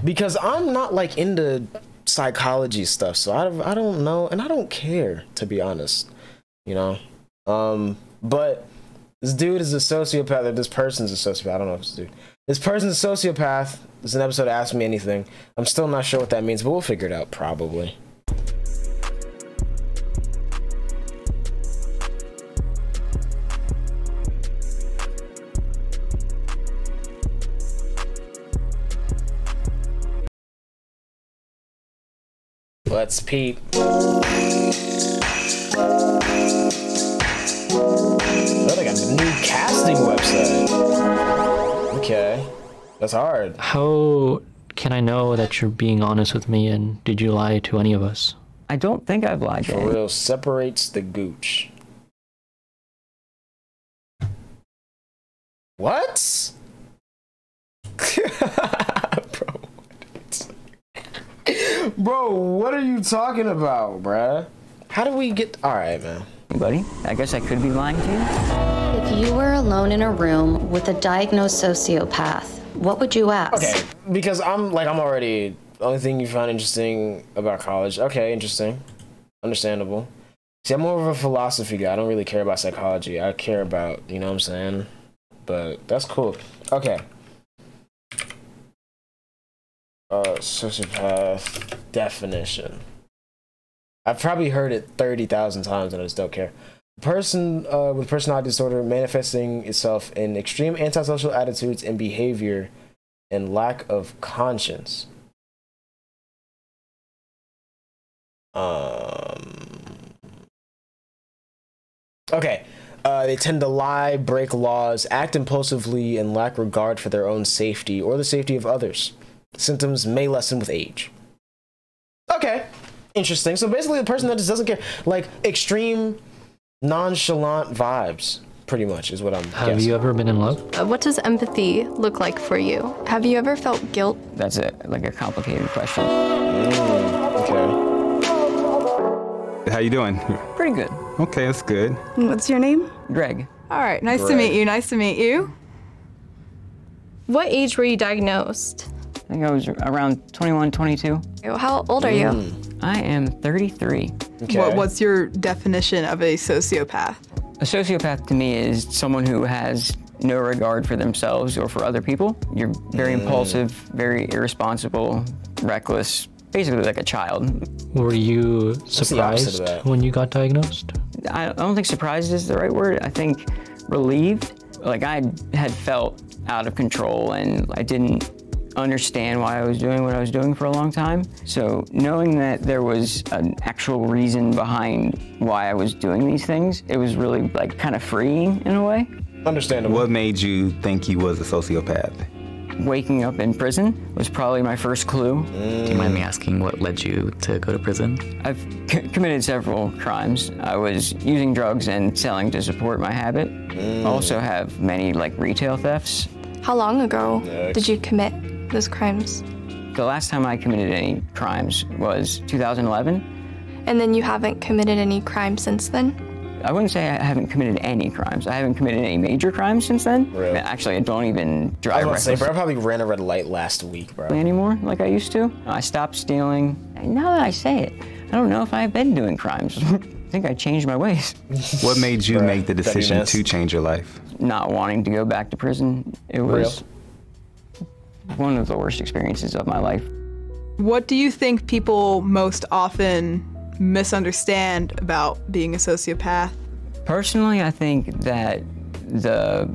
because I'm not like into psychology stuff, so I don't know, and I don't care, to be honest, you know. But this dude is a sociopath, or this person's a sociopath. I don't know if it's a dude. This person's a sociopath. There's an episode of Ask Me Anything. I'm still not sure what that means, but we'll figure it out probably. Let's peep. Oh, they got the new casting website. Okay. That's hard. How can I know that you're being honest with me, and did you lie to any of us? I don't think I've lied to For you. real, separates the gooch. What? Bro, what are you talking about, bruh? How do we get... Alright, man. Buddy, I guess I could be lying to you. If you were alone in a room with a diagnosed sociopath, what would you ask? Okay, because I'm already... The only thing you found interesting about college. Okay, interesting. Understandable. See, I'm more of a philosophy guy. I don't really care about psychology. I care about, you know what I'm saying? But that's cool. Okay. Sociopath definition. I've probably heard it 30,000 times and I just don't care. Person with personality disorder manifesting itself in extreme antisocial attitudes and behavior and lack of conscience. Okay. They tend to lie, break laws, act impulsively, and lack regard for their own safety or the safety of others. Symptoms may lessen with age. Okay. Interesting. So basically the person that just doesn't care. Like extreme nonchalant vibes, pretty much, is what I'm guessing. Have you ever been in love? What does empathy look like for you? Have you ever felt guilt? That's like a complicated question. Okay. How you doing? Pretty good. Okay, that's good. What's your name? Greg. All right, nice to meet you. Nice to meet you. What age were you diagnosed? I think I was around 21, 22. How old are you? I am 33. Okay. What's your definition of a sociopath? A sociopath to me is someone who has no regard for themselves or for other people. You're very impulsive, very irresponsible, reckless, basically like a child. Were you surprised when you got diagnosed? I don't think surprised is the right word. I think relieved. Like I had felt out of control and I didn't understand why I was doing what I was doing for a long time. So knowing that there was an actual reason behind why I was doing these things, it was really like kind of freeing in a way. Understandable. What made you think you was a sociopath? Waking up in prison was probably my first clue. Do you mind me asking what led you to go to prison? I've committed several crimes. I was using drugs and selling to support my habit. I also have many like retail thefts. How long ago did you commit those crimes? The last time I committed any crimes was 2011. And then you haven't committed any crimes since then? I wouldn't say I haven't committed any crimes. I haven't committed any major crimes since then. Really? Actually, I don't even drive I was gonna say, bro, I reckless probably ran a red light last week, bro. anymore like I used to. I stopped stealing. And now that I say it, I don't know if I've been doing crimes. I think I changed my ways. What made you make the decision WMS. to change your life? Not wanting to go back to prison. It was one of the worst experiences of my life. What do you think people most often misunderstand about being a sociopath? Personally, I think that the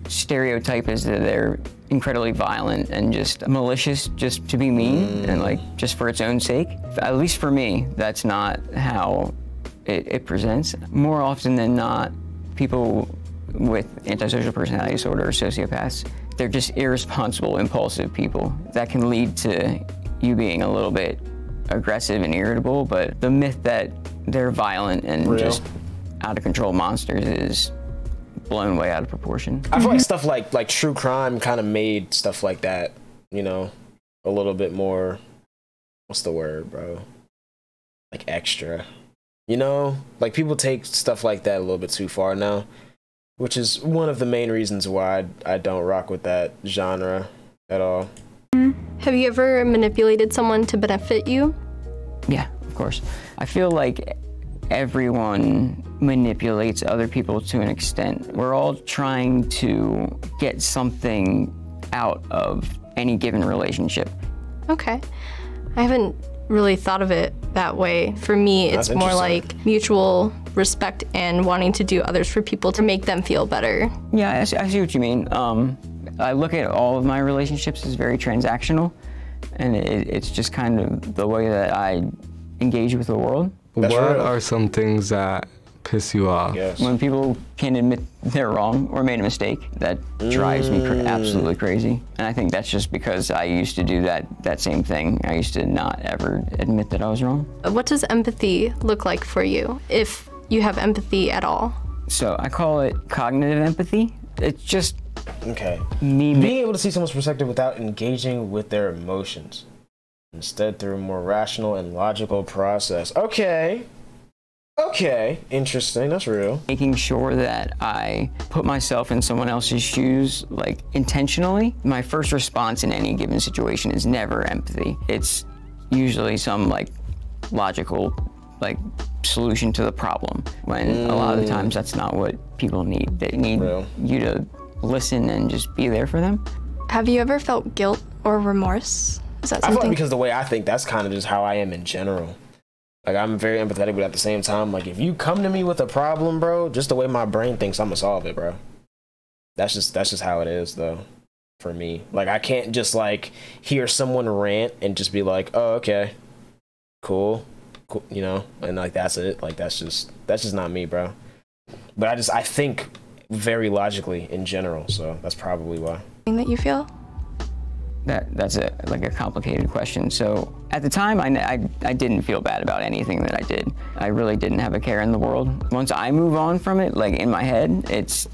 stereotype is that they're incredibly violent and just malicious just to be mean and like just for its own sake. At least for me, that's not how it presents. More often than not, people with antisocial personality disorder or sociopaths, they're just irresponsible, impulsive people. That can lead to you being a little bit aggressive and irritable, but the myth that they're violent and just out of control monsters is blown way out of proportion. I feel like stuff like true crime kind of made stuff like that, you know, a little bit more, what's the word, bro? Like extra, you know? Like people take stuff like that a little bit too far now, which is one of the main reasons why I don't rock with that genre at all. Have you ever manipulated someone to benefit you? Yeah, of course. I feel like everyone manipulates other people to an extent. We're all trying to get something out of any given relationship. Okay. I haven't really thought of it that way. For me, it's more like mutual respect and wanting to do others for people to make them feel better. Yeah, I see what you mean. I look at all of my relationships as very transactional, and it's just kind of the way that I engage with the world. What are some things that piss you off? Yes. When people can't admit they're wrong or made a mistake, that drives me absolutely crazy. And I think that's just because I used to do that same thing. I used to not ever admit that I was wrong. What does empathy look like for you, if you have empathy at all? So I call it cognitive empathy. It's just being able to see someone's perspective without engaging with their emotions. Instead, through a more rational and logical process. Okay, interesting, that's real. Making sure that I put myself in someone else's shoes, like, intentionally. My first response in any given situation is never empathy. It's usually some, like, logical, like, solution to the problem, when a lot of the times that's not what people need. They need you to listen and just be there for them. Have you ever felt guilt or remorse? Is that something? I feel like because the way I think, that's kind of just how I am in general. Like, I'm very empathetic, but at the same time, like, if you come to me with a problem, bro, just the way my brain thinks, I'm gonna solve it, bro. That's just how it is, though, for me. Like, I can't just, like, hear someone rant and just be like, oh, okay, cool, you know, and, like, that's it. Like, that's just not me, bro. But I think very logically in general, so that's probably why. That you feel? That's a complicated question. So at the time, I didn't feel bad about anything that I did. I really didn't have a care in the world. Once I move on from it, like, in my head, it's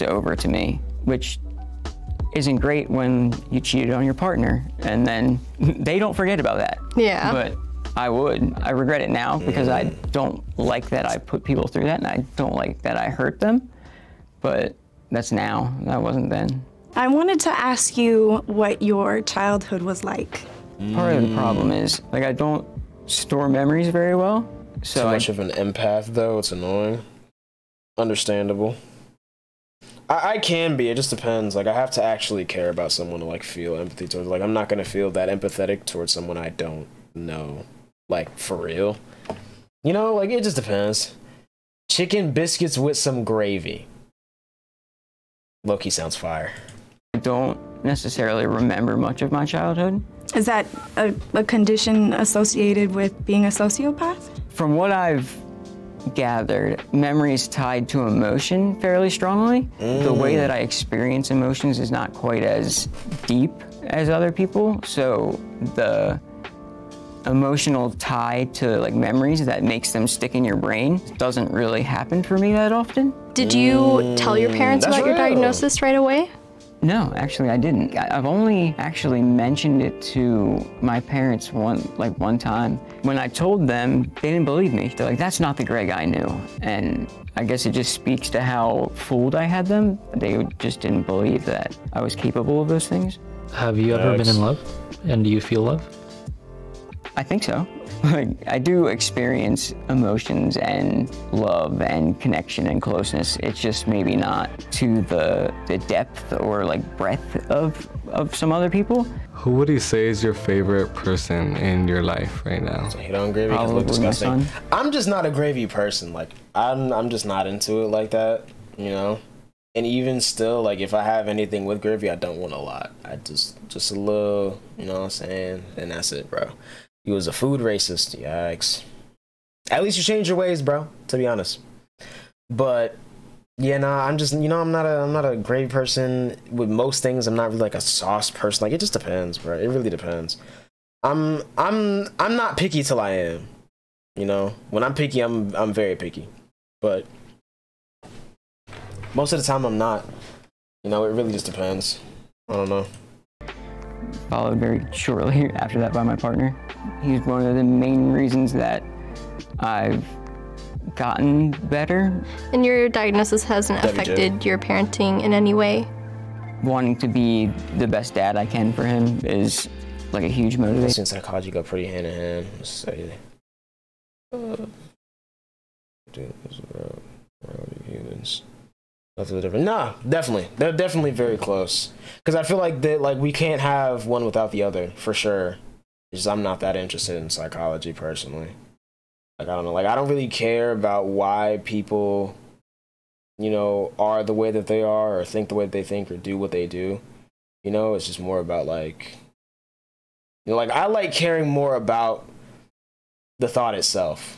over to me, which isn't great when you cheated on your partner and then they don't forget about that. Yeah. But I would. I regret it now because I don't like that I put people through that, and I don't like that I hurt them. But that's now. That wasn't then. I wanted to ask you what your childhood was like. Part of the problem is, like, I don't store memories very well. So Too much of an empath, though. It's annoying. Understandable. I can be. It just depends. Like, I have to actually care about someone to, like, feel empathy towards. Like, I'm not going to feel that empathetic towards someone I don't know. Like, for real. You know, like, it just depends. Chicken biscuits with some gravy. Low-key sounds fire. I don't necessarily remember much of my childhood. Is that a condition associated with being a sociopath? From what I've gathered, memory is tied to emotion fairly strongly. The way that I experience emotions is not quite as deep as other people, so the emotional tie to, like, memories that makes them stick in your brain doesn't really happen for me that often. Did you tell your parents about your diagnosis right away? No, actually I didn't. I've only actually mentioned it to my parents one time. When I told them, they didn't believe me. They're like, that's not the Greg I knew. And I guess it just speaks to how fooled I had them. They just didn't believe that I was capable of those things. Have you ever been in love? And do you feel love? I think so. Like, I do experience emotions and love and connection and closeness. It's just maybe not to the depth or, like, breadth of some other people. Who would you say is your favorite person in your life right now? Hit on gravy because it looks disgusting. I'm just not a gravy person. Like, I'm just not into it like that, you know? And even still, like, if I have anything with gravy, I don't want a lot. I just a little, you know what I'm saying? And that's it, bro. You was a food racist. Yikes. At least you changed your ways, bro, to be honest. But yeah, nah, I'm just, you know, I'm not a gravy person with most things. I'm not really like a sauce person. Like, it just depends, bro. It really depends. I'm not picky till I am. You know, when I'm picky, I'm very picky. But most of the time I'm not. You know, it really just depends. I don't know. Followed very shortly after that by my partner. He's one of the main reasons that I've gotten better. And your diagnosis hasn't affected your parenting in any way? wanting to be the best dad I can for him is like a huge motivation. And psychology go pretty hand in hand. Let's say, humans. Nothing different. Nah, definitely. They're definitely very close. Because I feel like that, like, we can't have one without the other, for sure. It's just I'm not that interested in psychology personally. Like, I don't know. Like, I don't really care about why people, you know, are the way that they are, or think the way that they think, or do what they do. You know, it's just more about, like, you know, like, I like caring more about the thought itself.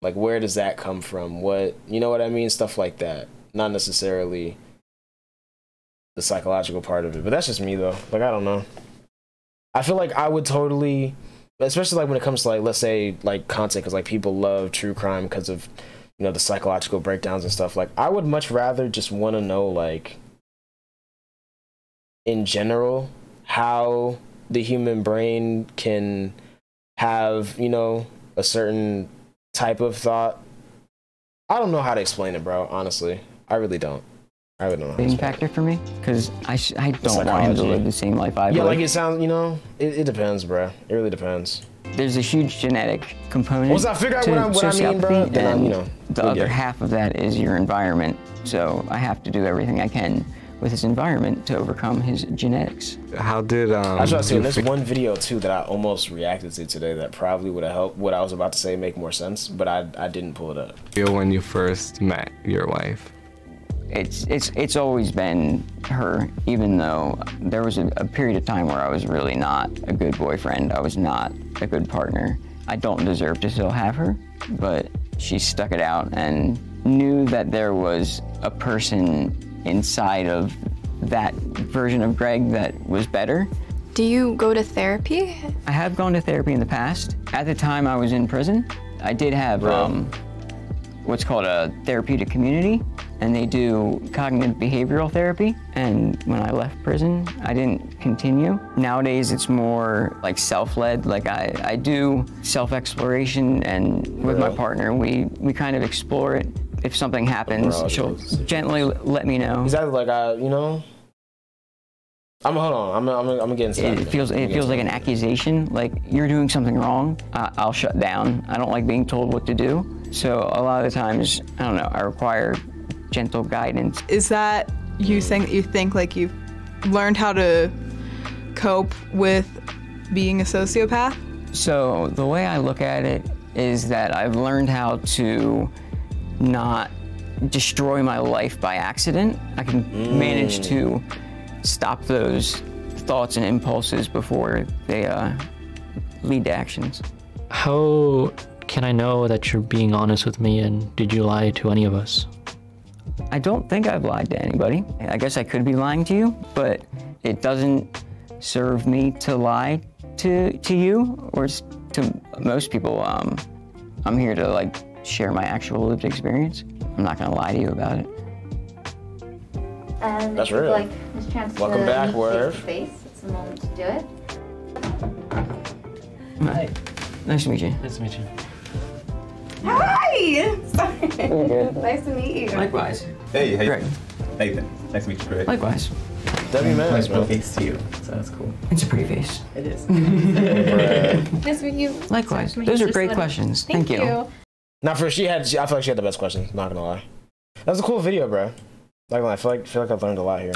Like, where does that come from? What, you know what I mean? Stuff like that. Not necessarily the psychological part of it. But that's just me, though. Like, I don't know. I feel like I would totally, especially, like, when it comes to, like, let's say, like, content, because, like, people love true crime because of, you know, the psychological breakdowns and stuff. Like, I would much rather just want to know, like, in general, how the human brain can have, you know, a certain type of thought. I don't know how to explain it, bro, honestly. I really don't. I really don't know. Main factor for me, because I don't want him to live the same life I live. Yeah, like it sounds, you know, it depends, bro. It really depends. There's a huge genetic component. Once I figure out what I mean, bro, then and you know, the other half of that is your environment. So I have to do everything I can with his environment to overcome his genetics. How did I was saying, there's one video too that I almost reacted to today that probably would have helped what I was about to say make more sense, but I didn't pull it up. When you first met your wife? It's always been her, even though there was a period of time where I was really not a good boyfriend. I was not a good partner. I don't deserve to still have her, but she stuck it out and knew that there was a person inside of that version of Greg that was better. Do you go to therapy? I have gone to therapy in the past. At the time I was in prison, I did have what's called a therapeutic community, and they do cognitive behavioral therapy. And when I left prison, I didn't continue. Nowadays, it's more like self-led. Like I do self-exploration, and with my partner, we kind of explore it. If something happens, she'll gently let me know. Is that like you know? Hold on. I'm getting started. It feels like an accusation. Like you're doing something wrong. I'll shut down. I don't like being told what to do. So a lot of the times, I don't know. I require gentle guidance. Is that you saying that you think like you've learned how to cope with being a sociopath? So the way I look at it is that I've learned how to not destroy my life by accident. I can manage to stop those thoughts and impulses before they lead to actions. How can I know that you're being honest with me, and did you lie to any of us? I don't think I've lied to anybody. I guess I could be lying to you, but it doesn't serve me to lie to you or to most people. I'm here to like share my actual lived experience. I'm not gonna lie to you about it. And that's real. Like, this chance welcome to back, meet Word. face to face. It's the moment to do it. Hi. Nice to meet you. Nice to meet you. Hi! Sorry. You're good. Nice to meet you. Likewise. Hey, Greg. Nathan. Nice to meet you, Greg. Likewise. Debbie Mans, Nice man. face to you. So that's cool. It's a pretty face. It is. Nice to meet you. Likewise. Nice to meet Those you. are great Just questions. Thank you. Now, I feel like she had the best questions. Not gonna lie. That was a cool video, bro. Not gonna lie. I feel like I've learned a lot here.